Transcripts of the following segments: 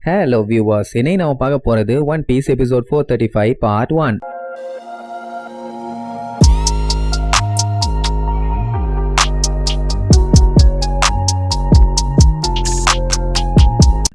Hello viewers, இன்னைக்கு நாம பார்க்க போறது One Piece episode 435 part 1.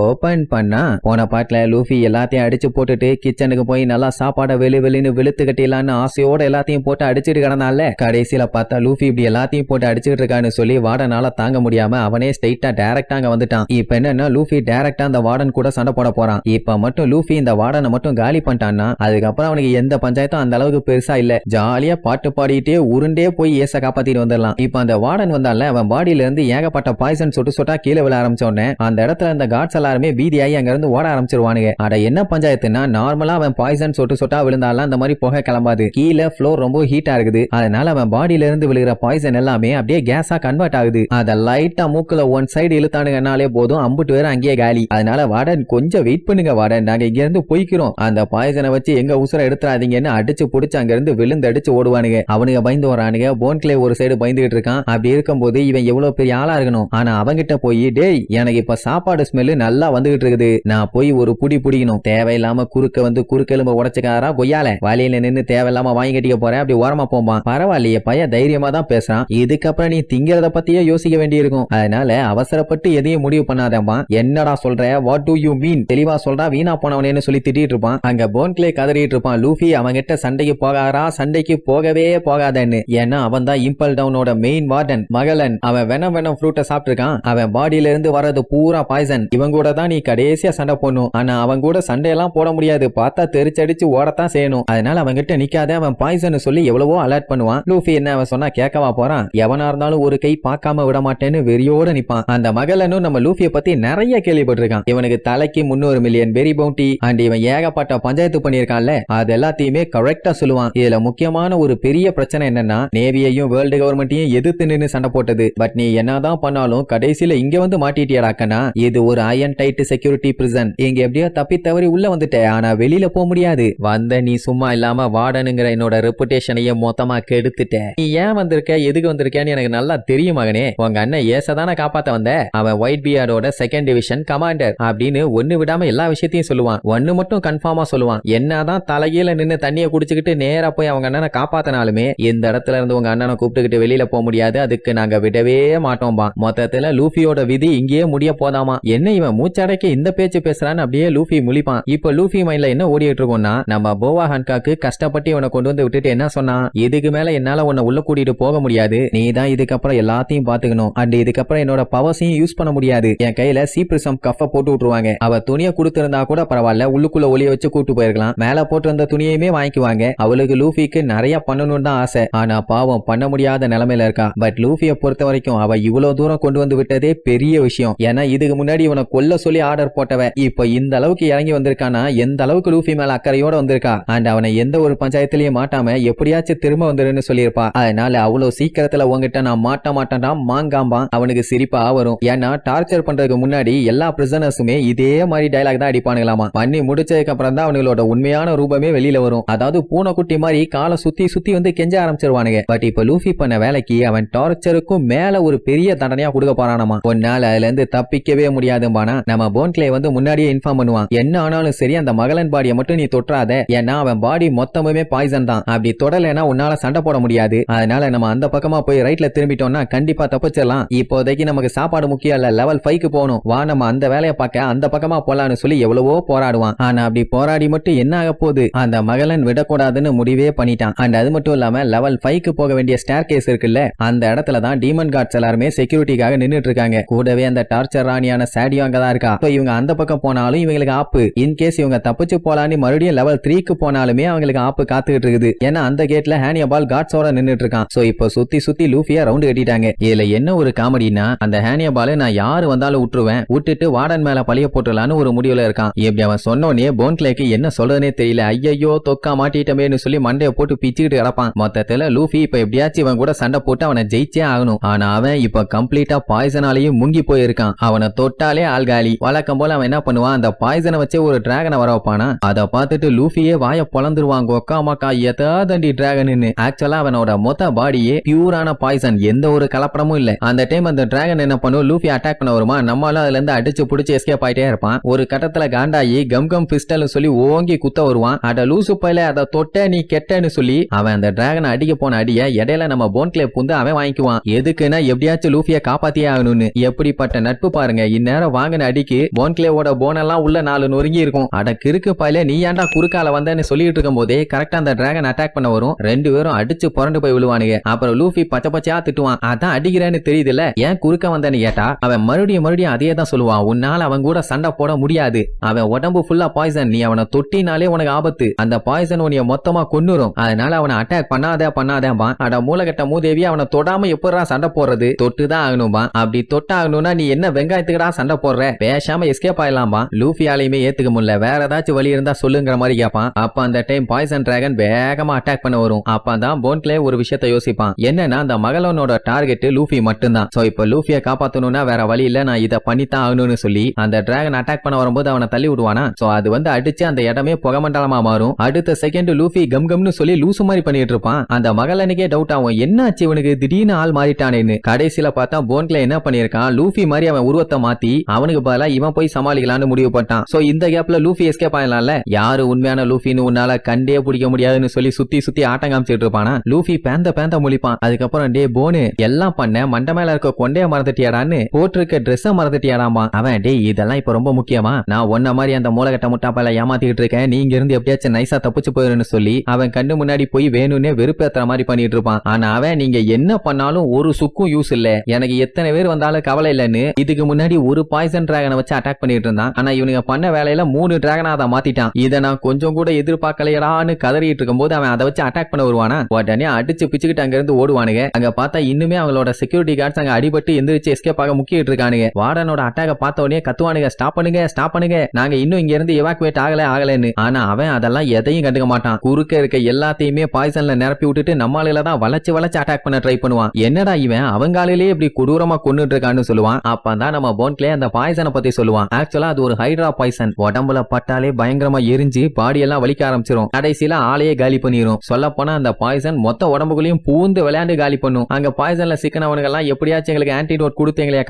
Open பண்ணா போன பாட்டுல லூஃபி எல்லாத்தையும் அடிச்சு போட்டுட்டு கிச்சனுக்கு போய் நல்லா சாப்பாடை வெளின்னு வெளுத்து கட்டிடலான்னு ஆசையோட எல்லாத்தையும் போட்டு அடிச்சுட்டு கிடந்தால கடைசியில பார்த்தா லூஃபி இப்படி எல்லாத்தையும் போட்டு அடிச்சுட்டு இருக்கான்னு சொல்லி வார்டனால தாங்க முடியாம அவனே ஸ்ட்ரைட்டா டைரக்டா அங்க வந்துட்டான். இப்ப என்னன்னா லூஃபி டைரக்டா அந்த வார்டன் கூட சண்டை போட போறான். இப்ப மட்டும் லூஃபி இந்த வார்டனை மட்டும் காலி பண்ணிட்டான்னா அதுக்கப்புறம் அவனுக்கு எந்த பஞ்சாயத்தும் அந்த அளவுக்கு பெருசா இல்ல. ஜாலியா பாட்டு பாடிட்டே உருண்டே போய் ஏச காப்பாத்திட்டு வந்துடலாம். இப்ப அந்த வார்டன் வந்தால அவன் பாடியில இருந்து ஏகப்பட்ட பாய்சன் சொட்டு சொட்டா கீழே விழ ஆரம்பிச்ச உடனே அந்த இடத்துல அந்த காட்ஸ் எல்லாருமே பீதியாகி அங்க இருந்து ஓட ஆரம்பிச்சிருவானுங்க. அட என்ன பஞ்சாயத்துனா நார்மலா அவன் பாய்சன் சொட்டு சொட்டா விழுந்தாலும் அந்த மாதிரி புகை கிளம்பாது. கீழே ஃப்ளோர் ரொம்ப ஹீட்டா இருக்குது. அதனால அவன் பாடியில இருந்து விழுகிற பாய்சன் எல்லாமே அப்படியே கேஸா கன்வெர்ட் ஆகுது. அத லைட்டா மூக்குல ஒன் சைடு இழுத்தானுங்கனாலே போதும் அம்புட்டு வேற அங்கேயே காலி. அதனால வார்டன் கொஞ்சம் வெயிட் பண்ணுங்க வார்டன், நாங்க இங்க இருந்து போய்க்கிறோம், அந்த பாய்சனை வச்சு எங்க உசுர எடுத்துறாதீங்கன்னு அடிச்சு புடிச்சு அங்க இருந்து விழுந்து அடிச்சு ஓடுவானுங்க. அவனுங்க பயந்து வரானுங்க. போன்கிளே ஒரு சைடு பயந்துகிட்டு இருக்கான். அப்படி இருக்கும்போது இவன் எவ்வளவு பெரிய ஆளா இருக்கணும். ஆனா அவங்கிட்ட போய் டேய் எனக்கு இப்ப சாப்பாடு ஸ்மெல்லு நல்லா வந்துகிட்டு இருக்குது, நான் போய் ஒரு புடி புடிக்கணும், தேவையில்லாம குறுக்கெலும்ப உடச்சுக்காரா கொய்யால வழியில நின்று தேவையில்லாம வாங்கி கட்டிக்க போறேன், அப்படி ஓரமா போவான். பரவாயில்லையே பையன் தைரியமா தான் பேசுறான். இதுக்கப்புறம் நீ திங்கிறத பத்தியே யோசிக்க வேண்டியிருக்கும். அதனால அவசரப்பட்டு எதையும் முடிவு பண்ணாதம்மா. என்னடா சொல்ற, வாட் டு யூ மீன், தெளிவா சொல்றா, வீணா போனவனேன்னு சொல்லி திட்டிட்டு இருப்பான். அங்க போன்கிளே கதறிட்டு இருப்பான். லூஃபி அவங்கிட்ட சண்டைக்கு போகாரா, சண்டைக்கு போகவே போகாதன்னு. ஏன்னா அவன் தான் இம்பல் டவுனோட மெயின் வார்டன் மகளன். அவன் வெனம் ஃப்ரூட்டை சாப்பிட்டுருக்கான். அவன் பாடியில இருந்து வர்றது பூரா பாய்சன். இவன் கூட தான் நீ கடைசியா சண்டை போடணும். ஆனா அவன் கூட சண்டையெல்லாம் போட முடியாது, பார்த்தா தெரிச்சடிச்சு ஓடத்தான் செய்யணும். அதனால அவன் கிட்ட நிக்காத, அவன் பாய்சன் சொல்லி எவ்வளவோ அலர்ட் பண்ணுவான். லூஃபி என்ன அவன் சொன்னா கேட்கவா போறான். எவனா இருந்தாலும் ஒரு கை பார்க்காம விட மாட்டேன்னு வெறியோட நிப்பான். அந்த மகளனும் நம்ம லூஃபிய பத்தி நிறைய கேள்விப்பட்டிருக்கான். இவனுக்கு தலைக்கு 300 மில்லியன் பெரி பவுண்டி அண்ட் இவன் ஏகப்பட்ட பஞ்சாயத்து பண்ணியிருக்கான்ல, அது எல்லாத்தையுமே கரெக்டா சொல்லுவான். இதுல முக்கியமான ஒரு பெரிய பிரச்சனை என்னன்னா நேவியையும் வேர்ல்டு கவர்மெண்ட்டையும் எதிர்த்து நின்று சண்டை போட்டது. பட் நீ என்னதான் பண்ணாலும் கடைசியில இங்க வந்து மாட்டிட்டியடாக்கனா, இது ஒரு அயன் டைட் செக்யூரிட்டி பிரிசன். இங்க எப்படியோ தப்பி தவறி உள்ள வந்துட்ட, ஆனா வெளியில போக முடியாது. வந்த நீ சும்மா இல்லாம வார்டனுங்கிற என்னோட ரெப்புடேஷனையே மொத்தமா கெடுத்துட்ட. நீ ஏன் வந்திருக்க, எதுக்கு வந்திருக்கேன்னு எனக்கு நல்லா தெரியும் மகனே. உங்க அண்ணன் ஏசதான காப்பாத்த வந்த. அவன் ஒயிட் பியர்டோட செகண்ட் டிவிஷன் கமாண்டர் அப்படின்னு ஒண்ணு விடாம எல்லா விஷயத்தையும் சொல்லுவான். ஒண்ணு மட்டும் கன்ஃபார்மா சொல்லுவான், என்னதான் தலைகீழ நின்னு தண்ணிய குடிச்சுக்கிட்டு நேரா போய் அவங்க அண்ணனை காப்பாத்தினாலுமே இந்த இடத்துல இருந்து உங்க அண்ணனை கூப்பிட்டுக்கிட்டு வெளியில போக முடியாது, அதுக்கு நாங்க விடவே மாட்டோம்பா. மொத்தத்துல லூஃபியோட விதி இங்கேயே முடிய போதாமா. என்ன இவன் மூச்சடைக்க இந்த பேச்சு பேசுறான்னு அப்படியே லூஃபி முழிப்பான். இப்ப லூஃபி மைண்ட்ல என்ன ஓடிட்டு இருக்கோம்னா, நம்ம போவா ஹான்காக்கு கஷ்டப்பட்டு இவனை கொண்டு வந்து விட்டுட்டு என்ன சொன்னா, இதுக்கு மேல என்னால உன்னை உள்ள கூட்டிட்டு போக முடியாது, நீ தான் இதுக்கப்புறம் எல்லாத்தையும் பாத்துக்கணும், அண்ட் இதுக்கப்புறம் என்னோட பவர்ஸையும் யூஸ் பண்ண முடியாது. என் கையில சீப்ரிசம் கஃப போட்டு விட்டுருவாங்க. அவ துணியை கொடுத்திருந்தா கூட பரவாயில்ல, உள்ளுக்குள்ள ஒளிய வச்சு கூட்டு போயிருக்கலாம். மேல போட்டு இருந்த துணியுமே வாங்கிக்குவாங்க. அவளுக்கு லூஃபிக்கு நிறைய பண்ணணும்னு தான் ஆசை, ஆனா பாவம் பண்ண முடியாத நிலைமையில இருக்கா. பட் லூஃபியை பொறுத்த வரைக்கும் அவ இவ்வளவு தூரம் கொண்டு வந்து விட்டதே பெரிய விஷயம். ஏன்னா இதுக்கு முன்னாடி இவனை கொல்ல சொல்லி ஆர்டர் போட்டவ இப்ப இந்த அளவுக்கு இறங்கி வந்திருக்கானா, எந்த அளவுக்கு லூஃபி மேல அக்கறையோட வந்திருக்கா. அண்ட் அவனை எந்த ஒரு பஞ்சாயத்திலயும் மாட்டாம எப்படியாச்சும் திரும்ப வந்துருன்னு சொல்லியிருப்பா. அதனால அவ்வளவு சீக்கிரத்துல உங்ககிட்ட நான் மாட்ட மாட்டேன்டா மாங்காம்பா. அவனுக்கு சிரிப்பா வரும். ஏன்னா டார்ச்சர் பண்றதுக்கு முன்னாடி எல்லா பிரிசனர்ஸுமே இதே மாதிரி டயலாக் தான் அடிப்பானுங்களாமா. பண்ணி முடிச்சதுக்கு அப்புறம் தான் அவங்களோட உண்மையான ரூபமே வெளியில வரும். அதாவது பூனைக்குட்டி மாதிரி காலை சுத்தி சுத்தி வந்து கெஞ்ச ஆரம்பிச்சிருவானுங்க. பட் இப்ப லூஃபி பண்ண வேலைக்கு அவன் டார்ச்சருக்கும் மேல ஒரு பெரிய தண்டனையா கொடுக்க போறானாமா. ஒன்னால அதுல இருந்து தப்பிக்கவே முடியாதும்பானா. நம்ம போன்கிளே வந்து முன்னாடியே இன்ஃபார்ம் பண்ணுவான், என்ன ஆனாலும் சரி அந்த மகளன் பாடியை மட்டும் நீ தொற்றாத, ஏன்னா அவன் பாடி மொத்தமுமே பாய்சன் தான், அப்படி தொடலைன்னா உன்னால சண்டை போட முடியாது. அதனால நம்ம அந்த பக்கமா போய் ரைட்ல திரும்பிட்டோம்னா கண்டிப்பா தப்பிச்சிடலாம். இப்போதைக்கு நமக்கு சாப்பாடு முக்கியம் இல்ல, லெவல் 5க்கு போகணும், வா நம்ம அந்த வேலையை பார்க்க அந்த பக்கமா போலான்னு சொல்லி எவ்வளவோ போராடுவான். ஆனா அப்படி போராடி மட்டும் என்ன ஆக போகுது, அந்த மகளன் விடக்கூடாதுன்னு முடிவே பண்ணிட்டான். அண்ட் அது மட்டும் இல்லாம லெவல் 5க்கு போக வேண்டிய ஸ்டேர் கேஸ் இருக்குல்ல, அந்த இடத்துல தான் டீமன் கார்ட்ஸ் எல்லாருமே செக்யூரிட்டிக்காக நின்னுட்டு இருக்காங்க. கூடவே அந்த டார்ச்சர் ராணியான சாடியோ அங்கதான் இருக்கா. இவங்க அந்த பக்கம் போனாலும் இவங்களுக்கு ஆப்பு. இன்கேஸ் இவங்க தப்பிச்சு போலான்னு மறுபடியும் லெவல் 3க்கு போனாலுமே அவங்களுக்கு ஆப்பு காத்துக்கிட்டு இருக்குது. ஏன்னா அந்த கேட்ல ஹானியபால் காட்ஸோட நின்னுட்டு இருக்கான். சோ இப்போ சுத்தி சுத்தி லூஃபியா ரவுண்ட் கட்டிட்டாங்க. இதுல என்ன ஒரு காமெடினா, அந்த ஹானியபால நான் யாரு வந்தாலும் விட்டுருவேன், விட்டுட்டு வார்டன் மேல பழிய போட்டுலான்னு ஒரு முடிவுல இருக்கான். இப்படி அவன் சொன்னோனே போன்கிளேக்கு என்ன சொல்றதுனே தெரியல. ஐயோ தொக்கா மாட்டிட்டமேன்னு சொல்லி மண்டைய போட்டு பிச்சுக்கிட்டு கிடப்பான். மொத்தத்துல லூஃபி இப்ப எப்படியாச்சும் இவன் கூட சண்டை போட்டு அவனை ஜெயிச்சே ஆகணும். ஆனா அவன் இப்ப கம்ப்ளீட்டா பாய்சனாலேயும் முங்கி போயிருக்கான். அவனை தொட்டாலே ஆள் காலி. வழக்கம் போல அவன் என்ன பண்ணுவான், அந்த பாய்சனை வச்சே ஒரு டிராகனை வர வைப்பானா. அதை பார்த்துட்டு லூஃபியே வாய பொளந்துருவாங்க. ஒக்கா மக்கா எதாதண்டி டிராகன். ஆக்சுவலா அவனோட மொத்த பாடியே பியூரான பாய்சன், எந்த ஒரு கலப்படமும் இல்ல. அந்த டைம் அந்த டிராகன் என்ன பண்ணும், லூஃபி அட்டாக் பண்ண வருமா, நம்மளால அதுல இருந்து அடிச்சு புடிச்சு எஸ்கேப் ஆயிட்டே இருப்பான். ஒரு கட்டத்துல காண்டாயி கம் பிஸ்டல் சொல்லி ஓங்கி குத்த வருவான். அட லூசு பையில அதை தொட்ட நீ கெட்டன்னு சொல்லி அவன் அந்த டிராகனை அடிக்க போன அடிய இடையில நம்ம போன் கிளே புந்து அவன் வாங்கிக்குவான். எதுக்குன்னா எப்படியாச்சும் லூஃபிய காப்பாத்தியே ஆகணும்னு. எப்படிப்பட்ட நட்பு பாருங்க. இந்நேரம் வாங்கின அடிக்கு போன் கிளேவோட போனெல்லாம் உள்ள 4 நொறுங்கி இருக்கும். அட கிறுக்கு பையில நீ ஏன்டா குறுக்கால வந்தேன்னு சொல்லிட்டு இருக்கும் போதே கரெக்டா அந்த டிராகன் அட்டாக் பண்ண வரும். 2 பேரும் அடிச்சு புரண்டு போய் விழுவானுங்க. அப்புறம் லூஃபி பச்சை பச்சையா திட்டுவான். அதான் அடிக்கிறேன்னு தெரியுதுல்ல, ஏன் குறுக்க வந்தேன்னு கேட்டா அவன் மறுபடியும் அதே தான் சொல்லுவான். உன்னால அவன் கூட சண்டை போட முடியாது, அவன் உடம்பு ஃபுல்லா பாய்சன், நீ அவனை தொட்டினாலே உனக்கு ஆபத்து, அந்த பாய்சன் உன்னைய மொத்தமா கொன்னுரும், அதனால அவனை அட்டாக் பண்ணாதேம்பா. அட மூலகட்ட மூதேவி, அவனை தொடாம எப்படா சண்டை போடுறது, தொட்டுதான் ஆகணும்பா. அப்படி தொட்டாகணும்னா நீ என்ன வெங்காயத்துக்குடா சண்டை போடுற, பேசாம எஸ்கேப் ஆயிடலாம்பா. லூஃபியாலையுமே ஏத்துக்க முடியல, வேற ஏதாச்சும் வழி இருந்தா சொல்லுங்கிற மாதிரி கேட்பான். அப்ப அந்த டைம் பாய்சன் டிராகன் வேகமா அட்டாக் பண்ண வரும். அப்பதான் போன் கிளே ஒரு விஷயத்த யோசிப்பான். என்னன்னா அந்த மகளனோட டார்கெட் லூஃபி மட்டும்தான். சோ இப்ப லூஃபிய காப்பாத்தணும்னா வேற வழி இல்ல, நான் இதை பண்ணித்தான் ஆகணும்னு சொல்லி அந்த டிராகன் அட்டாக் பண்ண வரும்போது அவனை தள்ளி விடுவானா. சோ அது அடிச்சு அந்த இடமே புகமண்டலமா மாறும். அடுத்த செகண்ட் லூஃபி கம்னு சொல்லி லூசு மாதிரி பண்ணிட்டு இருப்பான். அந்த மகளனுக்கே டவுட் ஆகும், என்னாச்சு இவனுக்கு திடீர்னு ஆள் மாறிட்டானேன்னு. கடைசியில பார்த்தா போன் கிளே என்ன பண்ணிருக்கான், லூஃபி மாதிரி அவன் உருவத்தை மாத்தி அவனுக்கு பதிலா இவன் போய் சமாளிக்கலாம்னு முடிவு பண்ணிட்டான். சோ இந்த கேப்ல லூஃபி எஸ்கேப் ஆயிடலாம்ல. யாரு உண்மையான லூஃபின்னு உன்னால கண்டே பிடிக்க முடியாதுன்னு சொல்லி சுத்தி ஆட்டம் காமிச்சிட்டு இருப்பானா. லூஃபி பேந்த முழிப்பான். அதுக்கப்புறம் டே போனு, எல்லாம் பண்ண மண்ட மேல இருக்க கொண்டைய மறந்துட்டியாடான்னு, போட்டிருக்க ட்ரெஸ்ஸ மறந்துட்டியாடாமா. அவன் டே இதெல்லாம் இப்ப ரொம்ப முக்கியமா, நான் ஒன்ன மாதிரி அந்த மூலகட்ட முட்டாப்பால ஏமாத்திட்டு இருக்கேன், நீங்க இருந்து எப்படியாச்சும் நைசா தப்பிச்சு போயிருன்னு சொல்லி அவன் கண்ணு முன்னாடி போய் வேணும்னே வெறுப்பேத்துற மாதிரி பண்ணிட்டு இருப்பான். ஆனா அவன் நீங்க என்ன பண்ணாலும் ஒரு சுக்கும் யூஸ் இல்ல, எனக்கு எத்தனை பேர் வந்தாலும் கவலை இல்லன்னு இதுக்கு முன்னாடி ஒரு பாய்சன் டிராகனை வச்சு அட்டாக் பண்ணிட்டு இருந்தான். ஆனா இவனுங்க பண்ண வேலையில 3 டிராகனா அதை மாத்திட்டான். இதை நான் கொஞ்சம் கூட எதிர்பார்க்கலையடான்னு கதறிட்டு இருக்கும் போது அவன் அதை வச்சு அட்டாக் பண்ண வருவானா. உடனே அடிச்சு பிச்சுக்கிட்டு அங்க இருந்து ஓடுவானுங்க. அங்க பார்த்தா இன்னுமே அவங்களோட செக்யூரிட்டி கார்ட்ஸ் அங்க அடிபட்டு எந்திரிச்சு எஸ்கேப் ஆக முக்கிட்டு இருக்கானுங்க. வார்டனோட அட்டாக பார்த்த உடனே கத்துவானுங்க, ஸ்டாப் பண்ணுங்க, நாங்க இன்னும் இங்க இருந்து எவாக்குவேட் ஆகலன்னு. ஆனா அவன் அதெல்லாம் எதையும் கண்டுக்க மாட்டான். குறுக்க இருக்க எல்லாத்தையுமே பாய்சன்ல நிரப்பி விட்டுட்டு நம்மளால தான் வளைச்சு அட்டாக் பண்ண ட்ரை பண்ணுவான். என்னடா இவன் அவங்காலையிலேயே இப்படி கொடூரமா கொன்னுட்டு இருக்கான்னு சொல்லுவான். அப்பதான் நம்ம போன் கிளே அந்த பாய்சனை பத்தி சொல்லுவான். ஆக்சுவலா அது ஒரு ஹைட்ரா பாய்சன், உடம்புல பட்டாலே பயங்கரமா எரிஞ்சு பாடி எல்லாம் வலிக்க ஆரம்பிச்சிரும். கடைசியில ஆளையே காலி பண்ணிரும். சொல்ல போனா அந்த பாய்சன் மொத்த உடம்புகளையும் பூந்து விளையாண்டு காலி பண்ணும். அங்க பாய்சன்ல சிக்கனவனுங்க எல்லாம் எப்படியாச்சும் எங்களுக்கு ஆன்டிடோட் கொடுத்து எங்களை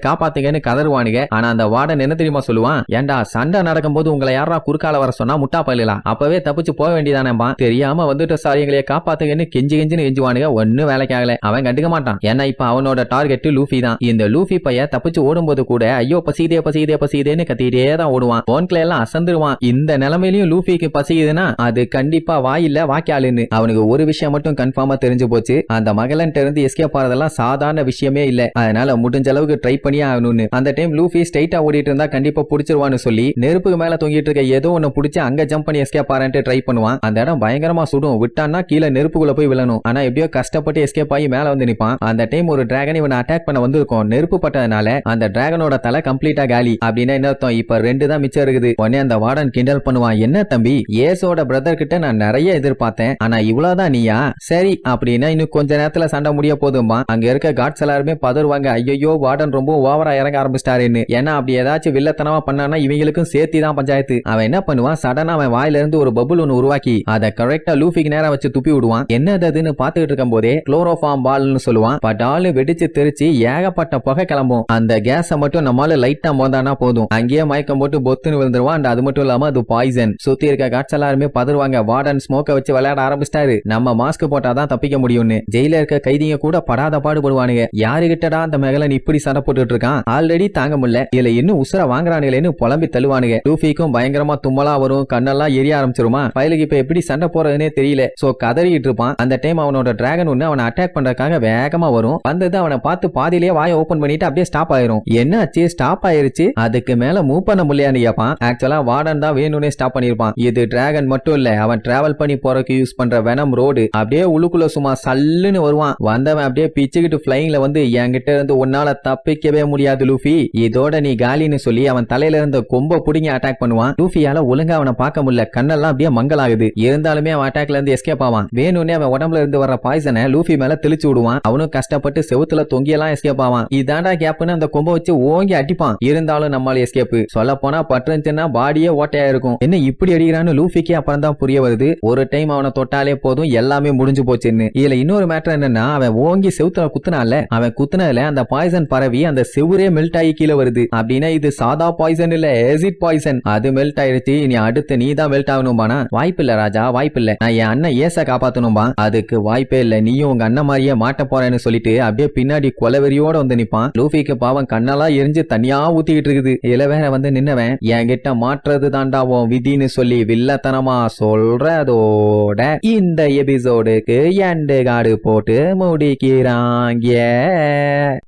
காப்பாத்துங்கன்னு கதறுவானுங்க. ஆனா அந்த வார்டன் என்ன தெரியுமா சொல்லுவான், ஏண்டா சண்டை நடக்கும் போது உங்களை யாரா குறுக்கால வர சொன்னா முட்டா பயிலாம், அப்பவே தப்பிச்சு போக வேண்டியதானேப்பா, தெரியாம வந்துட்டு சாரி எங்களை காப்பாத்துங்கன்னு கெஞ்சின்னு கெஞ்சுவானுங்க. ஒன்னும் வேலைக்கு ஆகல. அவன் கண்டுக்க மாட்டான். ஏன்னா இப்ப அவனோட டார்கெட் லூஃபி தான். இந்த லூஃபி பைய தப்பிச்சு ஓடும்போது கூட ஐயோ பசிதேன்னு கத்திட்டே தான் ஓடுவான். போன்கில எல்லாம் அசந்துருவான். இந்த நிலைமையிலும் லூஃபிக்கு பசிக்குதுன்னா அது கண்டிப்பா வாயில்ல வாக்கியாளுன்னு. அவனுக்கு ஒரு விஷயம் மட்டும் கன்ஃபார்மா தெரிஞ்சு போச்சு, அந்த மகளன்ட்ட இருந்து எஸ்கேப் ஆறதெல்லாம் சாதாரண விஷயமே இல்ல, அதனால முடிஞ்ச அளவுக்கு ட்ரை பண்ணியே ஆகணும்னு. அந்த டைம் லூஃபி ஸ்ட்ரைட்டா ஓடிட்டு இருந்தா கண்டிப்பா புடிச்சிருவான்னு சொல்லி நெருப்புக்கு மேல தொங்கிட்டு இருக்க ஏதோ ஒன்னு புடிச்சு அங்க ஜம்ப் பண்ணி எஸ்கேப் ஆறேன்ட்டு ட்ரை பண்ணுவான். அந்த இடம் பயங்கரமா சுடும், விட்டான்னா கீழே நெருப்புக்குள்ள போய் விழணும். ஆனா எப்படியோ கஷ்டப்பட்டு எஸ்கேப் ஆகி மேல வந்து நிப்பான். அந்த டைம் ஒரு டிராகன் இவனை அட்டாக் பண்ண வந்திருக்கும். நெருப்பு பட்டதுனால அந்த டிராகனோட தலை கம்ப்ளீட்டா காலி. அப்படின்னா என்ன அர்த்தம், இப்ப 2 தான் மிச்சம் இருக்குது. உடனே அந்த வார்டன் கிண்டல் பண்ணுவான், என்ன தம்பி ஏசோட பிரதர் கிட்ட நான் நிறைய எதிர்பார்த்தேன், ஆனா இவ்வளவுதான் நீயா, சரி அப்படின்னா இன்னும் கொஞ்ச நேரத்துல சண்டை முடிய போதுமா. அங்க இருக்க காட்ஸ் எல்லாருமே பதறுவாங்க, ஐயோ வார்டன் ரொம்ப ஓவரா இறங்க ஆரம்பிச்சிட்டாருன்னு. ஏன்னா அப்படி ஏதாச்சும் வில்லத்தனமா பண்ணானா இவங்களுக்கும் சேர்த்தி தான் பஞ்சாயத்து. அவன் என்ன பண்ணுவான், சடனா அவன் வாயில இருந்து ஒரு பபுள் ஒன்னு உருவாக்கி அதை கரெக்டா லூஃபிக்கு நேரா வச்சு துப்பி விடுவான். என்னதுன்னு பாத்துக்கிட்டு இருக்கும் போதே குளோரோஃபார்ம் பால்னு சொல்லுவான். பட் ஆளு வெடிச்சு தெரிச்சு ஏகப்பட்ட புகை கிளம்பும். அந்த கேஸ மட்டும் நம்மளால லைட்டா மோந்தானா போதும், அங்கேயே மயக்கம் போட்டு பொத்துன்னு விழுந்துருவான். அது மட்டும் இல்லாம அது பாய்சன். சுத்தி இருக்க காட்ஸ் எல்லாருமே பதறுவாங்க, வார்டன் ஸ்மோக்க வச்சு விளையாட ஆரம்பிச்சிட்டாரு, நம்ம மாஸ்க் போட்டாதான் தப்பிக்க முடியும்னு. ஜெயில இருக்க கைதிங்க கூட படாத பாடுபடுவானுங்க, யாருகிட்டடா அந்த மெகலன் இப்படி சண்டை போட்டுட்டு இருக்கான், ஆல்ரெடி தாங்க முடியல, இதுல இன்னும் உசுர வாங்குறானுங்களேன்னு புலம்பி தள்ளுவானுங்க. லூஃபிக்கும் பயங்கரமா தும்மலா வரும், கண்ணெல்லாம் எரிய ஆரம்பிச்சிருமா. பயலுக்கு இப்ப எப்படி சண்டை போறதுன்னே தெரியல. சோ கதறிட்டு இருப்பான். அந்த டைம் அவனோட டிராகன் ஒண்ணு அவனை அட்டாக் பண்றதுக்காக வேகமா வரும். வந்தது அவனை பார்த்து பாதியிலேயே வாயை ஓபன் பண்ணிட்டு அப்படியே ஸ்டாப் ஆயிரும். என்னாச்சு, ஸ்டாப் ஆயிருச்சு, அதுக்கு மேல மூவ் பண்ண முடியான்னு கேப்பான். ஆக்சுவலா வார்டன் தான் வேணும்னே ஸ்டாப் பண்ணிருப்பான். இது டிராகன் மட்டும் இல்ல, அவன் டிராவல் பண்ணி போறதுக்கு யூஸ் பண்ற வெனம் ரோடு. அப்படியே உள்ளுக்குள்ள சும்மா சல்லுன்னு வருவான். வந்தவன் அப்படியே பிச்சுக்கிட்டு பிளைங்ல வந்து என்கிட்ட இருந்து உன்னால தப்பிக்கவே முடியாது லூஃபி, இதோட நீ காலின்னு சொல்லி அவன் தலையில இருந்த கொம்ப புடிங்கி அட்டாக் பண்ணுவான். லூஃபியால ஒழுங்கா அவனை பார்க்க முடியல, கண்ணெல்லாம் அப்படியே மங்கலாகுது. இருந்தாலுமே அவன் அட்டாக்ல இருந்து எஸ்கேப் ஆவான். வேணும்னே அவன் உடம்புல இருந்து வர பாய்சனை லூஃபி மேல தெளிச்சு விடுவான். அவனும் கஷ்டப்பட்டு செவுத்துல தொங்கியெல்லாம் எஸ்கேப் ஆவான். இதாண்டா கேப்னு அந்த கொம்ப வச்சு ஓங்கி அடி அடிப்பான். இருந்தாலும் நம்மால எஸ்கேப். சொல்ல போனா பட்டுருந்துச்சுன்னா பாடியே ஓட்டையா இருக்கும். என்ன இப்படி அடிக்கிறான்னு லூஃபிக்கு அப்புறம் தான் புரிய வருது. ஒரு டைம் அவனை தொட்டாலே போதும் எல்லாமே முடிஞ்சு போச்சுன்னு. இதுல இன்னொரு மேட்டர் என்னன்னா, அவன் ஓங்கி செவுத்துல குத்துனால, அவன் குத்துனதுல அந்த பாய்சன் பரவி அந்த செவுரே மெல்ட் ஆகி கீழே வருது. அப்படின்னா இது சாதா பாய்சன் இல்ல, ஆசிட் பாய்சன். அது மெல்ட் ஆயிடுச்சு. இனி அடுத்து நீ தான் மெல்ட் ஆகணும்பானா? வாய்ப்பில்ல ராஜா, வாய்ப்பில்ல. நான் என் அண்ணன் ஏச காப்பாத்தணும்பா. அதுக்கு வாய்ப்பே இல்ல. நீயும் உங்க அண்ணன் மாதிரியே மாட்ட போறேன்னு சொல்லிட்டு அப்படியே பின்னாடி கொலவெறியோட வந்து நிப்பான். லூஃபிக்கு பாவம் கண்ணெல்லாம் எரிஞ்சு தனியா ஊத்திக்கிட்டு இருக்குது. இதுல வேற வந்து நின்னவன் என்கிட்ட மாற்றுறது தாண்டாவும் விதின்னு சொல்லி வில்லத்தனமா சொல்றதோட இந்த எபிசோடுக்கு எண்டு கார்டு போட்டு முடிக்கிறாங்க.